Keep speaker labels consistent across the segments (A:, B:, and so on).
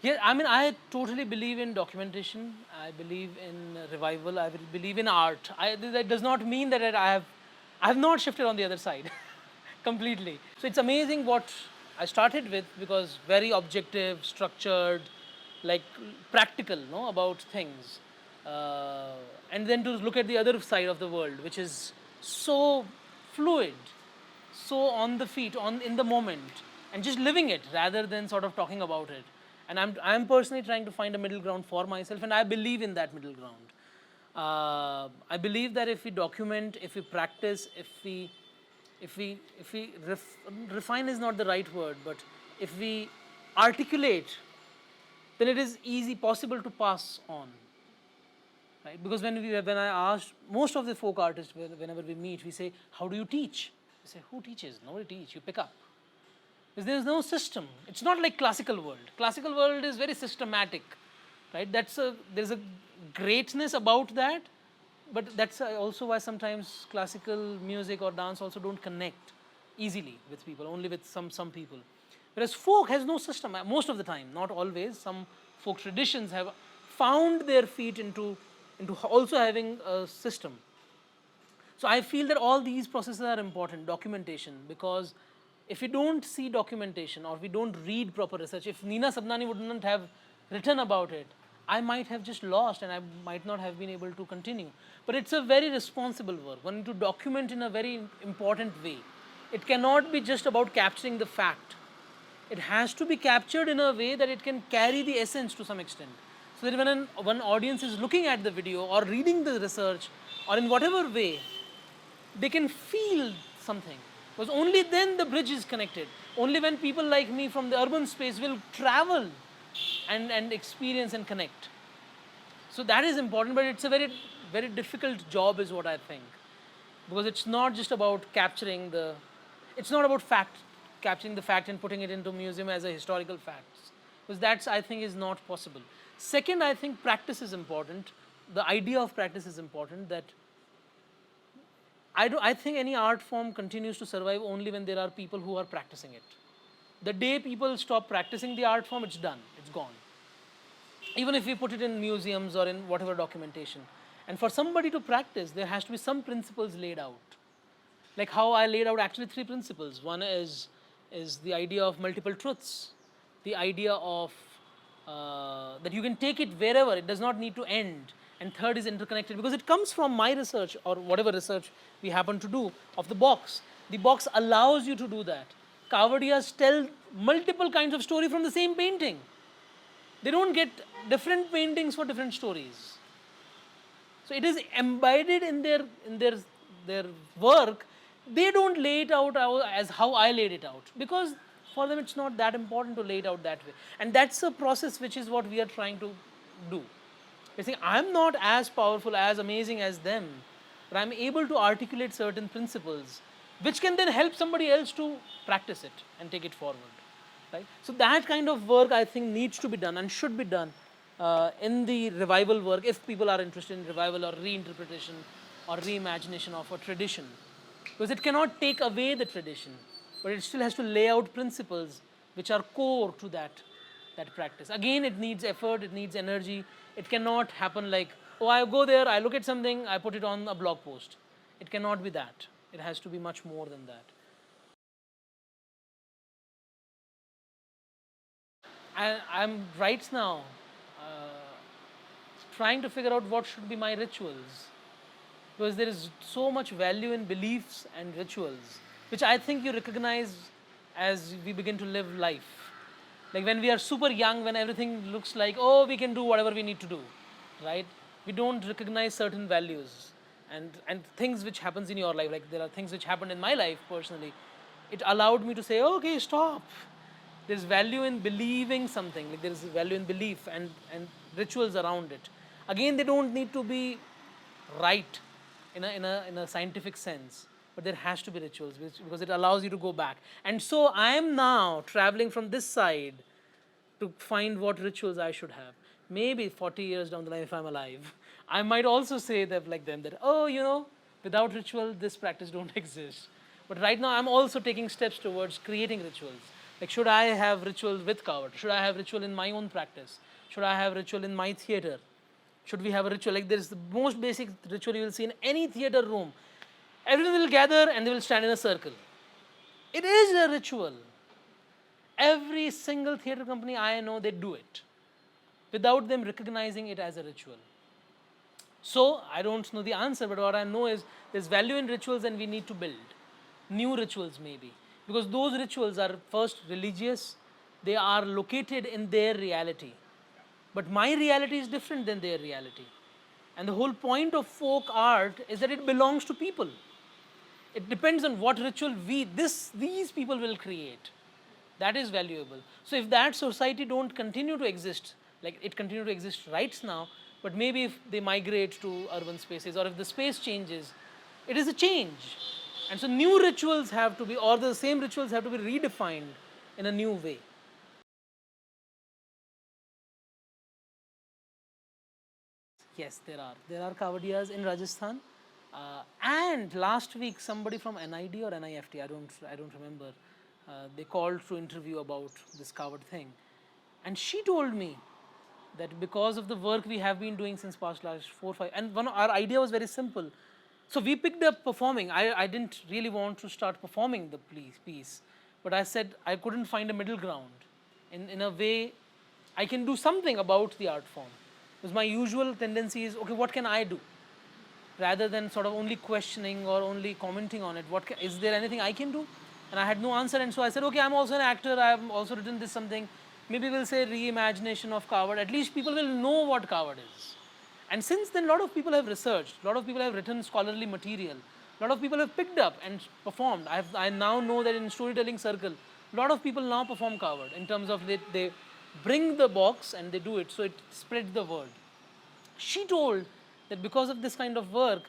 A: Yeah, I mean, I totally believe in documentation. I believe in revival. I believe in art. That does not mean that I have not shifted on the other side completely. So it's amazing what I started with, because very objective, structured, like practical, no, about things, and then to look at the other side of the world, which is so fluid, so on the feet, on in the moment, and just living it rather than sort of talking about it. And I'm personally trying to find a middle ground for myself, and I believe in that middle ground. I believe that if we document, if we practice, if we refine is not the right word, but if we articulate, then it is easy possible to pass on, right? Because when I asked most of the folk artists, whenever we meet, we say, how do you teach? They say, who teaches? Nobody teach, you pick up. Because there is no system. It's not like classical world. Classical world is very systematic, right? There's a greatness about that, but that's also why sometimes classical music or dance also don't connect easily with people, only with some people. Whereas folk has no system most of the time, not always. Some folk traditions have found their feet into also having a system. So I feel that all these processes are important, documentation, because if we don't see documentation or we don't read proper research, if Nina Sabnani wouldn't have written about it, I might have just lost and I might not have been able to continue. But it's a very responsible work. One need to document in a very important way. It cannot be just about capturing the fact. It has to be captured in a way that it can carry the essence to some extent. So that when one audience is looking at the video or reading the research or in whatever way, they can feel something. Because only then the bridge is connected. Only when people like me from the urban space will travel and experience and connect. So that is important, but it's a very, very difficult job, is what I think. Because it's not just about it's not about capturing the fact and putting it into museum as a historical facts. Because that's, I think, is not possible. Second, I think practice is important. The idea of practice is important, that I think any art form continues to survive only when there are people who are practicing it. The day people stop practicing the art form, it's done, it's gone. Even if we put it in museums or in whatever documentation. And for somebody to practice, there has to be some principles laid out. Like how I laid out actually three principles. One is the idea of multiple truths, the idea of that you can take it wherever, it does not need to end. And third is interconnected, because it comes from my research or whatever research we happen to do of the box. The box allows you to do that. Kavadiyas tell multiple kinds of story from the same painting. They don't get different paintings for different stories. So it is embedded in their work. They don't lay it out as how I laid it out, because for them it's not that important to lay it out that way. And that's a process which is what we are trying to do. You see, I'm not as powerful, as amazing as them, but I'm able to articulate certain principles which can then help somebody else to practice it and take it forward. Right? So that kind of work, I think, needs to be done and should be done in the revival work, if people are interested in revival or reinterpretation or reimagination of a tradition. Because it cannot take away the tradition, but it still has to lay out principles which are core to that practice. Again, it needs effort, it needs energy. It cannot happen like, oh, I go there, I look at something, I put it on a blog post. It cannot be that. It has to be much more than that. I'm right now trying to figure out what should be my rituals, because there is so much value in beliefs and rituals, which I think you recognize as we begin to live life. Like when we are super young, when everything looks like, oh, we can do whatever we need to do, right? We don't recognize certain values and things which happens in your life. Like there are things which happened in my life personally. It allowed me to say, okay, stop. There's value in believing something. Like there is value in belief and rituals around it. Again, they don't need to be right in a scientific sense, but there has to be rituals, because it allows you to go back. And so I am now traveling from this side to find what rituals I should have. Maybe 40 years down the line, if I'm alive, I might also say that, like them, that, oh, without ritual, this practice don't exist. But right now, I'm also taking steps towards creating rituals. Like, should I have rituals with Kavad? Should I have ritual in my own practice? Should I have ritual in my theater? Should we have a ritual? Like, there is the most basic ritual you will see in any theater room. Everyone will gather and they will stand in a circle. It is a ritual. Every single theater company I know, they do it without them recognizing it as a ritual. So, I don't know the answer, but what I know is there's value in rituals and we need to build new rituals maybe. Because those rituals are first religious, they are located in their reality. But my reality is different than their reality. And the whole point of folk art is that it belongs to people. It depends on what ritual these people will create. That is valuable. So if that society don't continue to exist, like it continue to exist right now, but maybe if they migrate to urban spaces or if the space changes, it is a change. And so new rituals have to be, or the same rituals have to be redefined in a new way. Yes, there are. There are Kavadiyas in Rajasthan. And last week, somebody from NID or NIFT, I don't remember, they called to interview about this Kavad thing. And she told me that because of the work we have been doing since past last 4 5, and our idea was very simple. So we picked up performing. I didn't really want to start performing the piece, but I said I couldn't find a middle ground. In a way, I can do something about the art form. Because my usual tendency is, okay, what can I do? Rather than sort of only questioning or only commenting on it, is there anything I can do? And I had no answer, and so I said, okay, I'm also an actor, I've also written this something, maybe we'll say reimagination of Kavad, at least people will know what Kavad is. And since then, a lot of people have researched, a lot of people have written scholarly material, a lot of people have picked up and performed. I now know that in storytelling circle, a lot of people now perform Kavad in terms of they bring the box and they do it, so it spreads the word. She told that because of this kind of work,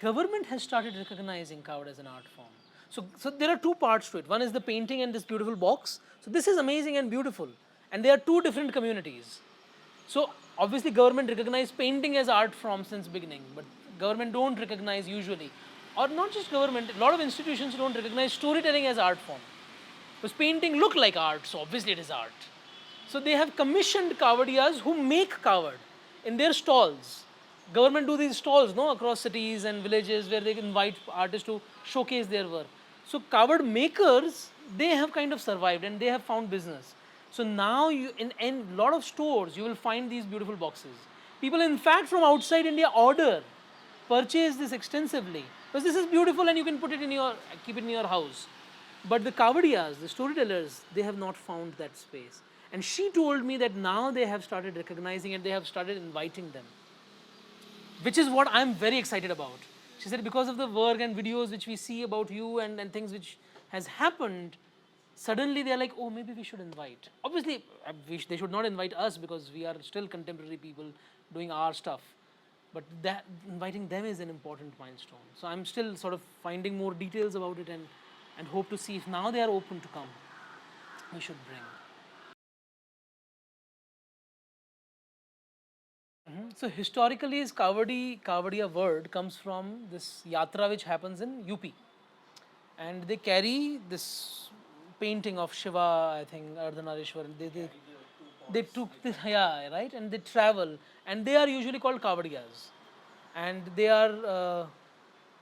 A: government has started recognizing Kavad as an art form. So there are two parts to it. One is the painting and this beautiful box. So this is amazing and beautiful. And they are two different communities. So obviously government recognized painting as art form since beginning, but government don't recognize usually, or not just government, a lot of institutions don't recognize storytelling as art form. Because painting look like art, so obviously it is art. So they have commissioned Kavadiyas who make Kavad in their stalls. Government do these stalls, no, across cities and villages where they invite artists to showcase their work. So Kavad makers, they have kind of survived and they have found business. So now in a lot of stores, you will find these beautiful boxes. People in fact from outside India purchase this extensively. Because this is beautiful and you can put it keep it in your house. But the Kavadiyas, the storytellers, they have not found that space. And she told me that now they have started recognizing it, they have started inviting them. Which is what I'm very excited about. She said because of the work and videos which we see about you and things which has happened, suddenly they're like, oh, maybe we should invite. Obviously, they should not invite us because we are still contemporary people doing our stuff. But that inviting them is an important milestone. So I'm still sort of finding more details about it and hope to see if now they are open to come, we should bring. So historically, is Kavadiya word comes from this yatra which happens in UP, and they carry this painting of Shiva, I think Ardhanarishwar. They took this, yeah, right, and they travel, and they are usually called Kavadiyas, and they are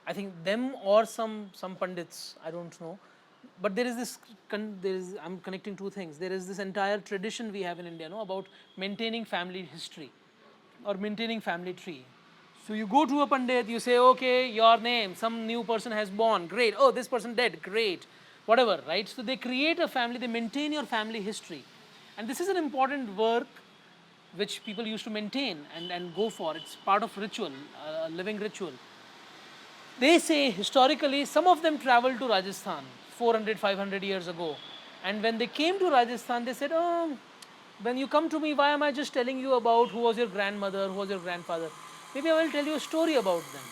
A: I think them or some pandits, I don't know, but there is this I'm connecting two things. There is this entire tradition we have in India, no, about maintaining family history or maintaining family tree. So you go to a pandit, you say, okay, your name, some new person has born, great. Oh, this person dead, great. Whatever, right? So they create a family, they maintain your family history. And this is an important work which people used to maintain and go for. It's part of ritual, a living ritual. They say historically, some of them traveled to Rajasthan 400, 500 years ago. And when they came to Rajasthan, they said, oh, when you come to me, why am I just telling you about who was your grandmother, who was your grandfather? Maybe I will tell you a story about them.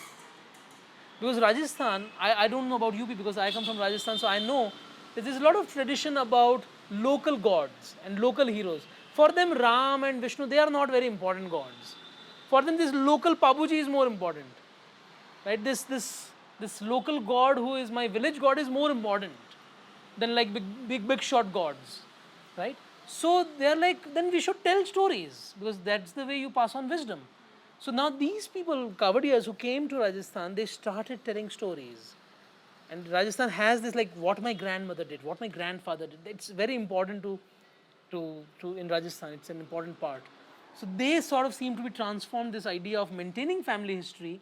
A: Because Rajasthan, I don't know about UP because I come from Rajasthan, so I know that there's a lot of tradition about local gods and local heroes. For them, Ram and Vishnu, they are not very important gods. For them, this local Pabuji is more important. Right? This local god who is my village god is more important than like big shot gods. right? So they're like, then we should tell stories because that's the way you pass on wisdom. So now these people, Kavadiyas who came to Rajasthan, they started telling stories. And Rajasthan has this like what my grandmother did, what my grandfather did. It's very important to in Rajasthan. It's an important part. So they sort of seem to be transformed this idea of maintaining family history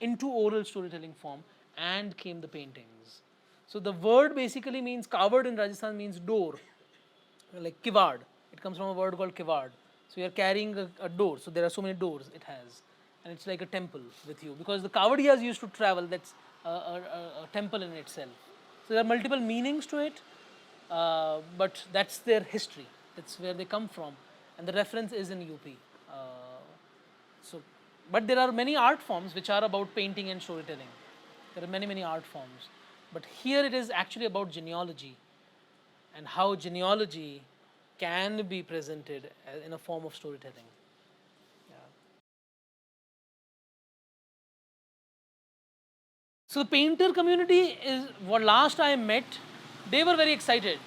A: into oral storytelling form, and came the paintings. So the word basically means Kavad in Rajasthan means door, like Kavad. It comes from a word called Kavad. So you are carrying a door. So there are so many doors it has, and it's like a temple with you because the Kavadiyas used to travel. That's a temple in itself. So there are multiple meanings to it, but that's their history. That's where they come from, and the reference is in UP. So, but there are many art forms which are about painting and storytelling. There are many art forms, but here it is actually about genealogy and how genealogy can be presented in a form of storytelling. Yeah. So the painter community is what last I met, they were very excited.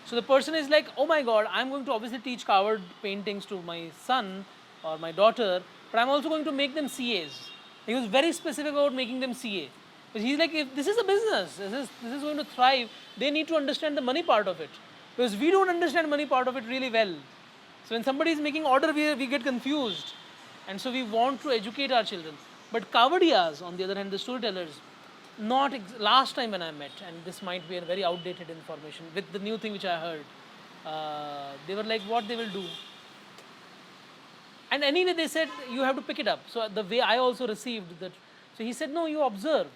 A: So the person is like, oh my god, I'm going to obviously teach covered paintings to my son or my daughter, but I'm also going to make them CAs. He was very specific about making them CA. But he's like, if this is a business, this is going to thrive, they need to understand the money part of it. Because we don't understand money part of it really well. So when somebody is making order, we get confused. And so we want to educate our children. But Kavadiyas, on the other hand, the storytellers, not last time when I met, and this might be a very outdated information with the new thing which I heard, they were like, what they will do. And anyway, they said, you have to pick it up. So the way I also received that, so he said, no, you observe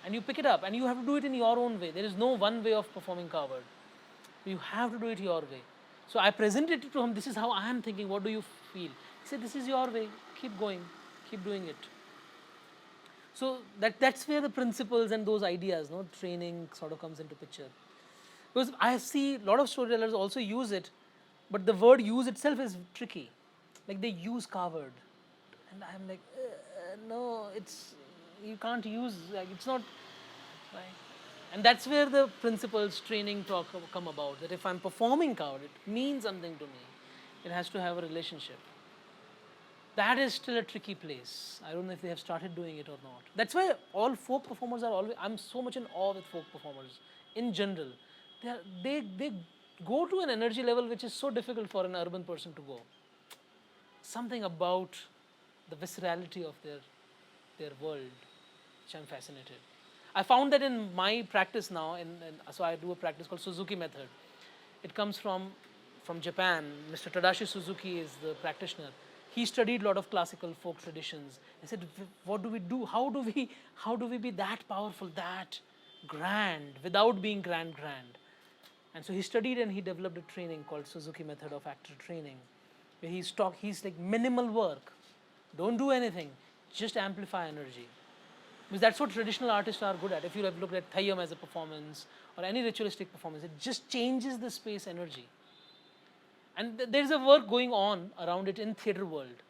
A: and you pick it up and you have to do it in your own way. There is no one way of performing Kavad. You have to do it your way. So I presented it to him, this is how I am thinking, what do you feel? He said, this is your way, keep going, keep doing it. So that's where the principles and those ideas, no, training sort of comes into picture. Because I see a lot of storytellers also use it, but the word use itself is tricky. Like they use covered. And I'm like, no, it's, you can't use, like it's not, right? And that's where the principles training talk come about. That if I'm performing covered, it means something to me. It has to have a relationship. That is still a tricky place. I don't know if they have started doing it or not. That's why all folk performers are always, I'm so much in awe with folk performers in general. They go to an energy level which is so difficult for an urban person to go. Something about the viscerality of their world, which I'm fascinated. I found that in my practice now, so I do a practice called Suzuki method. It comes from Japan. Mr. Tadashi Suzuki is the practitioner. He studied a lot of classical folk traditions. I said, what do we do? How do we be that powerful, that grand, without being grand? And so he studied and he developed a training called Suzuki method of actor training, where he's like minimal work. Don't do anything, just amplify energy. Because that's what traditional artists are good at. If you have looked at Thayyam as a performance or any ritualistic performance, it just changes the space energy. And there's a work going on around it in theatre world,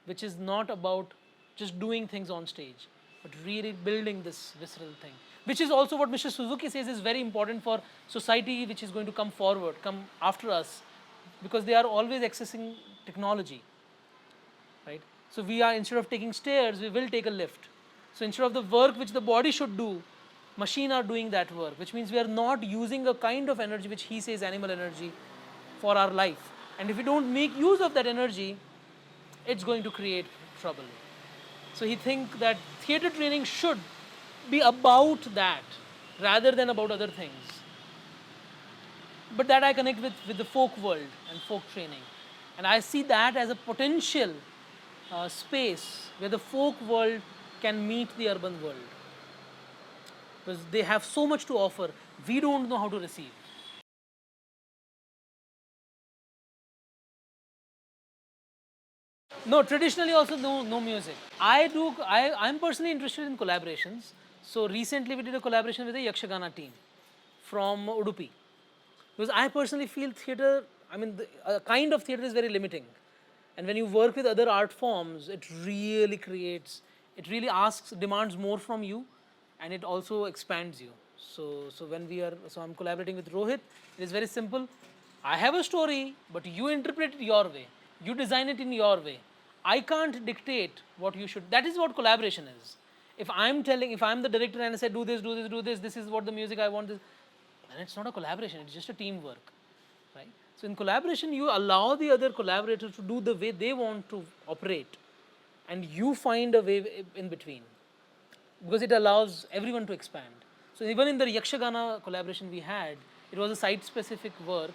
A: which is not about just doing things on stage, but really building this visceral thing. Which is also what Mr. Suzuki says is very important for society which is going to come forward, come after us, because they are always accessing technology, right? So we are, instead of taking stairs, we will take a lift. So instead of the work which the body should do, machine are doing that work, which means we are not using a kind of energy which he says animal energy for our life. And if we don't make use of that energy, it's going to create trouble. So he thinks that theatre training should be about that rather than about other things. But that I connect with the folk world and folk training. And I see that as a potential space where the folk world can meet the urban world. Because they have so much to offer, we don't know how to receive. No, traditionally also no music. I'm personally interested in collaborations. So recently we did a collaboration with the Yakshagana team from Udupi. Because I personally feel theatre, I mean, a kind of theatre is very limiting. And when you work with other art forms, it really creates, it really demands more from you, and it also expands you. So I'm collaborating with Rohit. It is very simple. I have a story, but you interpret it your way. You design it in your way. I can't dictate what you should. That is what collaboration is. If I'm telling, if I'm the director and I say, do this, do this, do this, this is what the music I want, this, then it's not a collaboration, it's just a teamwork. Right? So in collaboration, you allow the other collaborator to do the way they want to operate, and you find a way in between, because it allows everyone to expand. So even in the Yakshagana collaboration we had, it was a site-specific work,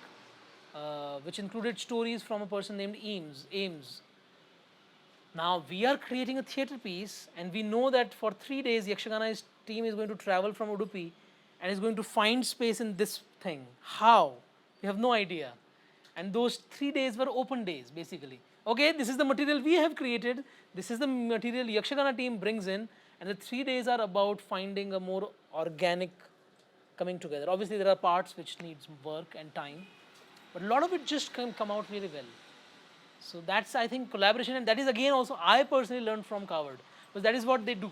A: which included stories from a person named Ames. Now we are creating a theatre piece, and we know that for 3 days Yakshagana team is going to travel from Udupi and is going to find space in this thing. How? We have no idea. And those 3 days were open days, basically. Okay, this is the material we have created, this is the material Yakshagana team brings in, and the 3 days are about finding a more organic coming together. Obviously there are parts which needs work and time, but a lot of it just can come out really well. So that's, I think, collaboration, and that is again also I personally learned from Kavad, because that is what they do.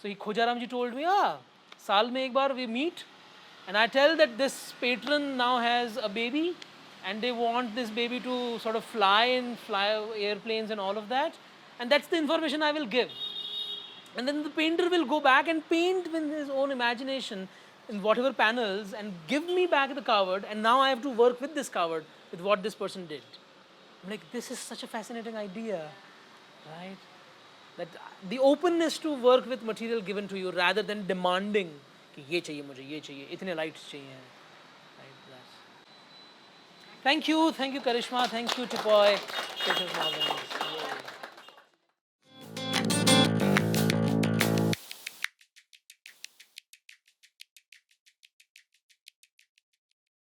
A: So Khojaram ji told me, saal mein ek baar we meet, and I tell that this patron now has a baby, and they want this baby to sort of fly airplanes and all of that, and that's the information I will give. And then the painter will go back and paint with his own imagination in whatever panels and give me back the Kavad, and now I have to work with this Kavad, with what this person did. I'm like, this is such a fascinating idea, right? That the openness to work with material given to you rather than demanding कि ये चाहिए मुझे, ये चाहिए, इतने lights चाहिए, right? Thank you Karishma, thank you Tipoy, Creative Mornings.